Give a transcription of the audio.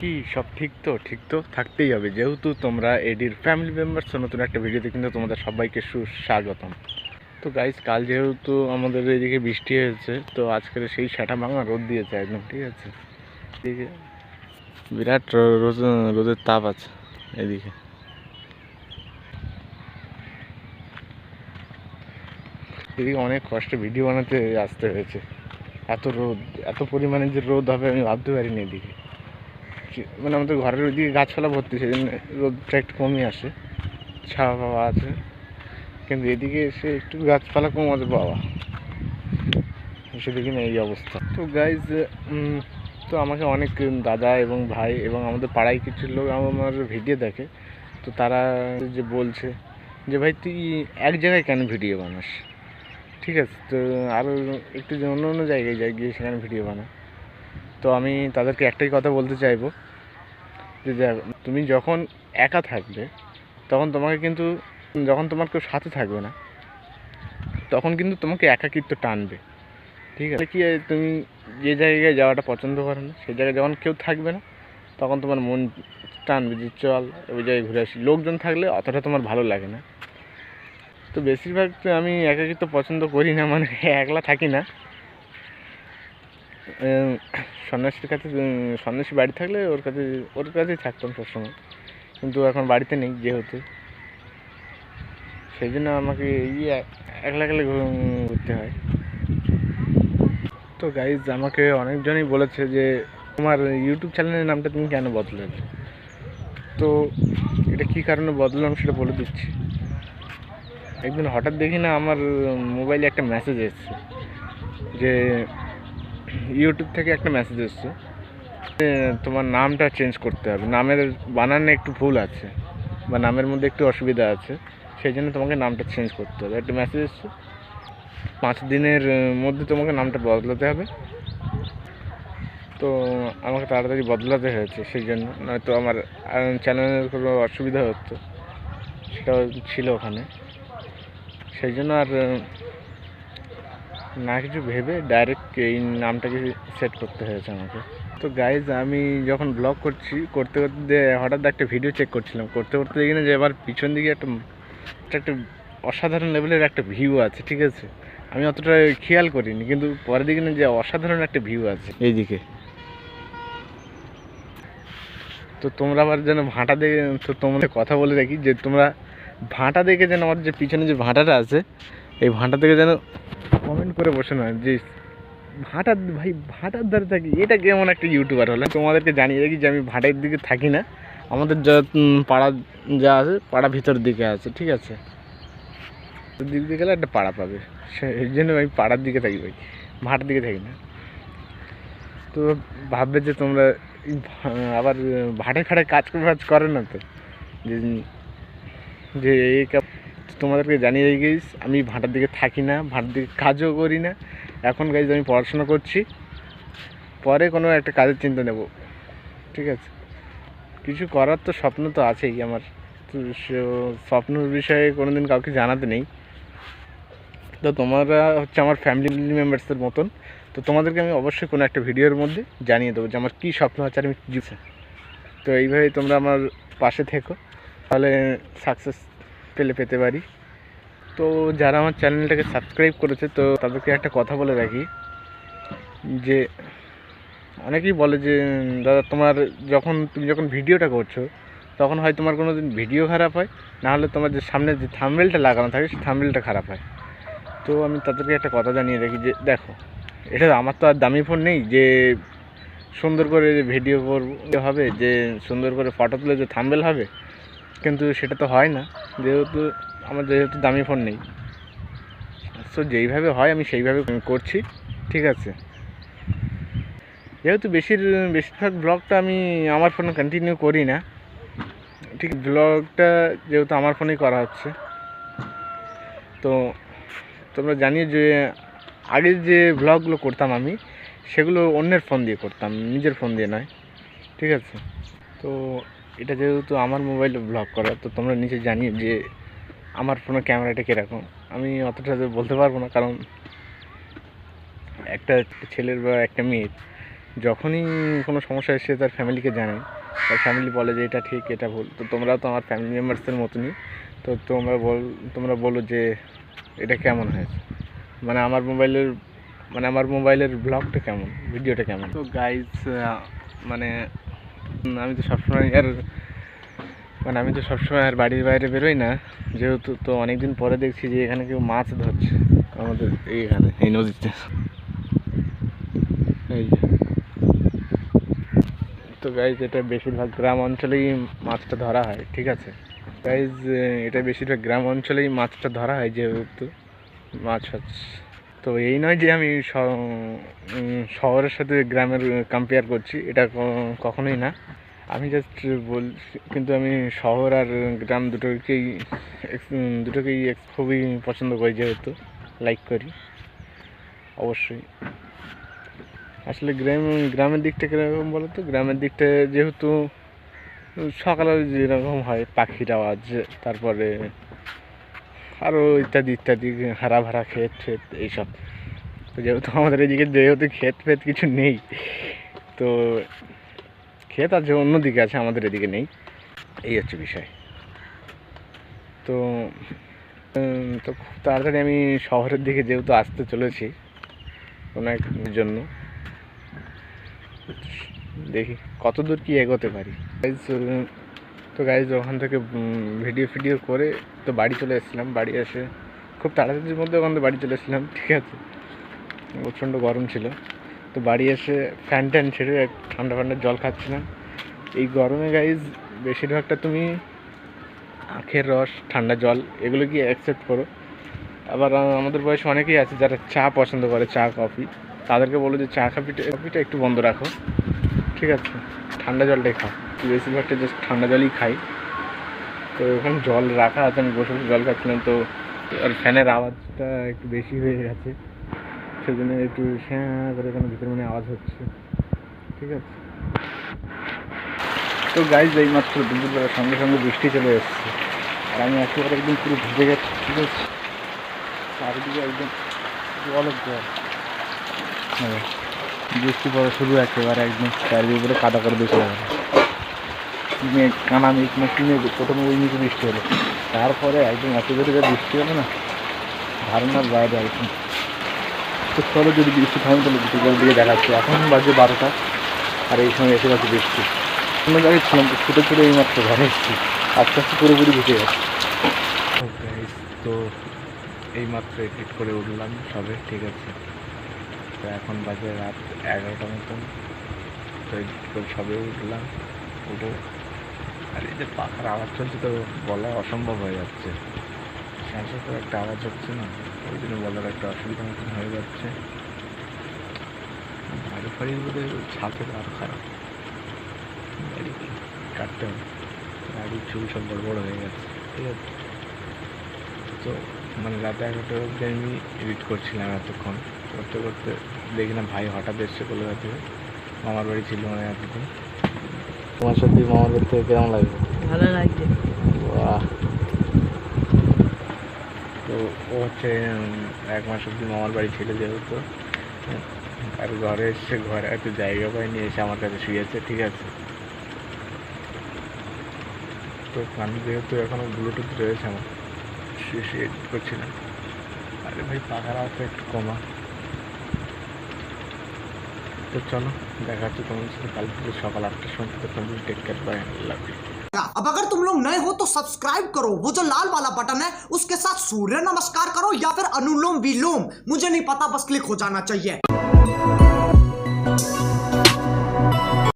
কি সব ঠিক তো? ঠিক তো থাকতেই হবে, যেহেতু তোমরা এডির ফ্যামিলি মেম্বার্স। নতুন একটা ভিডিওতে কিন্তু তোমাদের সবাইকে সুস্বাগতম। তো গাইজ, কাল যেহেতু আমাদের এদিকে বৃষ্টি হয়েছে, তো আজকের সেই সেটা ভাঙা রোদ দিয়েছে একদম, ঠিক আছে। এদিকে বিরাট রোদের তাপ আছে। এদিকে এদিকে অনেক কষ্টে ভিডিও বানাতে আসতে হয়েছে। এত রোদ, এত পরিমাণে যে রোদ হবে আমি ভাবতে পারিনি। এদিকে মানে আমাদের ঘরের ওইদিকে গাছপালা ভর্তি, সেই জন্য রোদটা একটু কমই আসে, ছাওয়া পাওয়া আছে। কিন্তু এদিকে এসে একটু গাছপালা কম আছে বাবা, এসে দেখি না এই অবস্থা। তো গাইজ, তো আমাকে অনেক দাদা এবং ভাই এবং আমাদের পাড়ায় কিছু লোক আমার ভিডিও দেখে। তো তারা যে বলছে যে ভাই তুই এক জায়গায় কেন ভিডিও বানাস, ঠিক আছে, তো আরও একটু যে অন্য অন্য জায়গায় যাই, গিয়ে সেখানে ভিডিও বানা। তো আমি তাদেরকে একটাই কথা বলতে চাইবো যে তুমি যখন একা থাকবে, তখন তোমাকে কিন্তু, যখন তোমার কেউ সাথে থাকবে না, তখন কিন্তু তোমাকে একাকিত্ব টানবে, ঠিক আছে। কি তুমি যে জায়গায় যাওয়াটা পছন্দ করো না, সেই জায়গায় যখন কেউ থাকবে না, তখন তোমার মন টানবে যে চল ওই জায়গায় ঘুরে আসি। লোকজন থাকলে অতটা তোমার ভালো লাগে না। তো বেশিরভাগ আমি একাকিত্ব পছন্দ করি না, মানে একলা থাকি না। সন্ন্যাসীর কাছে, সন্ন্যাসী বাড়ি থাকলে ওর কাছেই থাকতাম সবসময়, কিন্তু এখন বাড়িতে নেই যেহেতু, সেই জন্য আমাকে একলা একলা ঘুরতে হয়। তো গাইজ, আমাকে অনেকজনই বলেছে যে তোমার ইউটিউব চ্যানেলের নামটা তুমি কেন বদলালে। তো এটা কী কারণে বদলাম সেটা বলে দিচ্ছি। একদিন হঠাৎ দেখি না আমার মোবাইলে একটা মেসেজ এসছে, যে ইউটিউব থেকে একটা মেসেজ এসছে তোমার নামটা চেঞ্জ করতে হবে, নামের বানানে একটু ভুল আছে বা নামের মধ্যে একটু অসুবিধা আছে, সেই জন্য তোমাকে নামটা চেঞ্জ করতে হবে। একটা মেসেজ এসছে 5 দিনের মধ্যে তোমাকে নামটা বদলাতে হবে। তো আমাকে তাড়াতাড়ি বদলাতে হয়েছে, সেই জন্য, নয়তো আমার চ্যানেলের কোনো অসুবিধা হতো, সেটাও ছিল ওখানে। সেই জন্য আর না কিছু ভেবে ডাইরেক্ট এই নামটাকে সেট করতে হয়েছে আমাকে। তো গাইজ, আমি যখন ব্লগ করতে করতে হঠাৎ একটা ভিডিও চেক করছিলাম, করতে করতে দেখি না যে আমার পিছন দিকে একটা অসাধারণ লেভেলের একটা ভিউ আছে, ঠিক আছে। আমি অতটা খেয়াল করিনি, কিন্তু পরে দেখি না যে অসাধারণ একটা ভিউ আছে এইদিকে। তো তোমরা আবার যেন ভাঁটা দেখে, তো তোমাদের কথা বলে রাখি যে তোমরা ভাঁটা দেখে যেন আমার যে পিছনে যে ভাঁটাটা আছে, এই ভাঁটা থেকে যেন কমেন্ট করে বসে না যে ভাঁটার ভাই, ভাঁটার ধারে থাকি, এটা কেমন একটা ইউটিউবার হলো। তোমাদেরকে জানিয়ে রাখি যে আমি ভাঁটার দিকে থাকি না, আমাদের যা পাড়া যা আছে, পাড়া ভিতর দিকে আছে, ঠিক আছে। দিক দিয়ে গেলে একটা পাড়া পাবে, সেই জন্য আমি পাড়ার দিকে থাকি ভাই, ভাঁটার দিকে থাকি না। তো ভাববে যে তোমরা আবার ভাটে খাটে কাজ করে না তো, যে এই তোমাদেরকে জানিয়ে গেছি আমি ভাটার দিকে থাকি না, ভাটার দিকে কাজও করি না। এখন গাইজ আমি পড়াশোনা করছি, পরে কোনো একটা কাজের চিন্তা নেব, ঠিক আছে। কিছু করার তো স্বপ্ন তো আছেই আমার, তো স্বপ্নের বিষয়ে কোনো দিন কাউকে জানাতে নেই। তো তোমরা হচ্ছে আমার ফ্যামিলি মেম্বার্সের মতন, তো তোমাদেরকে আমি অবশ্যই কোনো একটা ভিডিওর মধ্যে জানিয়ে দেবো যে আমার কী স্বপ্ন আছে আর আমি কী। তো এইভাবেই তোমরা আমার পাশে থেকো, তাহলে সাকসেস পেতে পারি। তো যারা আমার চ্যানেলটাকে সাবস্ক্রাইব করেছে, তো তাদেরকে একটা কথা বলে রাখি যে অনেকেই বলে যে দাদা তুমি যখন ভিডিওটা করছো, তখন হয় তোমার কোনো দিন ভিডিও খারাপ হয়, নাহলে তোমার যে সামনে যে থাম্বনেলটা লাগানো থাকে সেই থাম্বনেলটা খারাপ হয়। তো আমি তাদেরকে একটা কথা জানিয়ে রাখি যে দেখো, এটা আমার তো আর দামি ফোন নেই যে সুন্দর করে ভিডিও করতে হবে, যে সুন্দর করে ফটো তুলে যে থাম্বনেল হবে, কিন্তু সেটা তো হয় না, যেহেতু দামি ফোন নেই। সো যেইভাবে হয় আমি সেইভাবে করছি, ঠিক আছে। যেহেতু বেশিরভাগ ব্লগটা আমি আমার ফোনে কন্টিনিউ করি না, ঠিক, ব্লগটা যেহেতু আমার ফোনেই করা হচ্ছে। তো তোমরা জানিয়ে যে আগে যে ব্লগগুলো করতাম আমি, সেগুলো অন্যের ফোন দিয়ে করতাম, নিজের ফোন দিয়ে নয়, ঠিক আছে। তো এটা যেহেতু আমার মোবাইলে ব্লগ করা, তো তোমরা নিচে জানিয়ে যে আমার ফোনের ক্যামেরাটা কীরকম। আমি অতটা বলতে পারবো না, কারণ একটা ছেলের বা একটা মেয়ের যখনই কোনো সমস্যা এসে তার ফ্যামিলিকে জানাই, তার ফ্যামিলি বলে যে এটা ঠিক এটা ভুল। তো তোমরাও তো আমার ফ্যামিলি মেম্বার্সের মতনই, তো তোমরা বলো যে এটা কেমন হয়েছে, মানে আমার মোবাইলের ব্লগটা কেমন, ভিডিওটা কেমন। তো গাইজ মানে আমি তো সবসময় আর বাড়ির বাইরে বেরোই না, যেহেতু তো অনেকদিন পরে দেখছি যে এখানে কেউ মাছ ধরছে আমাদের এইখানে এই নদীতে। এই যে তো গাইজ এটা বেশিরভাগ গ্রাম অঞ্চলেই মাছটা ধরা হয়, ঠিক আছে গাইজ, এটা বেশিরভাগ গ্রাম অঞ্চলেই মাছটা ধরা হয় যেহেতু মাছ হচ্ছে। তো এই নয় যে আমি শহরের সাথে গ্রামের কম্পেয়ার করছি, এটা কখনোই না। আমি জাস্ট বলছি, কিন্তু আমি শহর আর গ্রাম দুটোকেই খুবই পছন্দ করি, যেহেতু লাইক করি অবশ্যই। আসলে গ্রামের দিকটা কীরকম বলো তো, গ্রামের দিকটা যেহেতু সকালে যেরকম হয় পাখির আওয়াজ, তারপরে আরও ইত্যাদি ইত্যাদি, হারা ভরা ক্ষেত এইসব। তো যেহেতু আমাদের এদিকে ক্ষেত কিছু নেই, তো ক্ষেত আছে অন্যদিকে আছে, আমাদের এদিকে নেই, এই হচ্ছে বিষয়। তো তো খুব তাড়াতাড়ি আমি শহরের দিকে যেহেতু আসতে চলেছি কোনো একটার জন্য, দেখি কত দূর কী এগোতে পারি। তো গাইজ ওখান থেকে ভিডিও করে তো বাড়ি চলে এসেছিলাম। বাড়ি এসে খুব তাড়াতাড়ির মধ্যে ওখান থেকে বাড়ি চলে এসেছিলাম, ঠিক আছে, প্রচণ্ড গরম ছিল। তো বাড়ি এসে ফ্যান ছেড়ে ঠান্ডা জল খাচ্ছিলাম। এই গরমে গাইজ বেশিরভাগটা তুমি আখের রস, ঠান্ডা জল এগুলো কি অ্যাকসেপ্ট করো। আবার আমাদের বয়সে অনেকেই আছে যারা চা পছন্দ করে, চা কফি, তাদেরকে বলো যে চা কফিটা একটু বন্ধ রাখো, ঠিক আছে, ঠান্ডা জলটাই খাও। বেশিরভাগটা জাস্ট ঠান্ডা জলই খাই। তো ওখানে জল রাখা আছে, আমি বসে জল খাচ্ছিলাম, তো আর ফ্যানের আওয়াজটা একটু বেশি হয়ে গেছে, সেজন্য একটু করে এখানে ভিতরে মানে আওয়াজ হচ্ছে, ঠিক আছে। তো গাইজ এইমাত্র দুপুরবেলার সঙ্গে সঙ্গে বৃষ্টি চলে এসেছে, আর আমি একেবারে একদম পুরো ভিজে গেছি, ঠিক আছে, চারিদিকে একদম জলের জল। হ্যাঁ, বৃষ্টি পড়া শুরু একেবারে একদম চারিদিকে পুরো কাদা করে দিয়েছিল। কানা মেঘ না কিনে প্রথমে ওই নিচে বৃষ্টি হলো, তারপরে একদম এত জোরে যে বৃষ্টি হলো না, ধারণার বাইরে একদম। তো চলো যদি বৃষ্টি থামে তাহলে বিকেলের দিকে দেখাচ্ছে। এখন বাজে 12টা, আর এই সময় এসে গেছে বৃষ্টি। অন্য জায়গায় ছিলাম, তো ছুটে এই মাত্র ঘরে এসেছি, আস্তে আস্তে পুরোপুরি ভিজে গেছে। তো এই মাত্র এডিট করে উঠলাম সবে, ঠিক আছে। তো এখন বাজে রাত 11টা মতন, তো এডিট করে সবে উঠলাম। উঠে আর এই যে পাখার আওয়াজ চলছে, তো বলা অসম্ভব হয়ে যাচ্ছে, শ্বাসের তো একটা আওয়াজ হচ্ছে না, ওই জন্য বলার একটা অসুবিধা মতন হয়ে যাচ্ছে। বাড়ি ফাড়ির মধ্যে ছাদে আরও খারাপ, গাড়ি কাটতে হবে, গাড়ির চুল সব বড় বড় হয়ে গেছে, ঠিক আছে। তো মানে রাতে 11টা অবধি আমি এডিট করছিলাম, এতক্ষণ করতে করতে দেখি না ভাই হঠাৎ এসছে কলকাতা থেকে, মামার বাড়ি ছিল মানে এতদিন। তোমার সত্যি মামার বাড়ি থেকে কেমন লাগবে? ভালো লাগছে। বাহ, তো ও হচ্ছে 1 মাস অব্দি মামার বাড়ি ছিল যেহেতু, আর ঘরে এসছে, ঘরে একটু জায়গা পায়নি, এসে আমার কাছে শুয়েছে, ঠিক আছে। তো আমি যেহেতু এখনও ব্লুটুথ রয়েছে আমার, শুয়ে এডিট করছিলাম। আরে ভাই পাখার আওয়াজটা একটু কমা। তো চলো দেখা হচ্ছে তোমাদের সাথে কাল থেকে সকাল 8টার সময়। তো take care, bye, love you. अब अगर तुम लोग नए हो तो सब्सक्राइब करो, वो जो लाल वाला बटन है उसके साथ सूर्य नमस्कार करो या फिर अनुलोम विलोम, मुझे नहीं पता, बस क्लिक हो जाना चाहिए।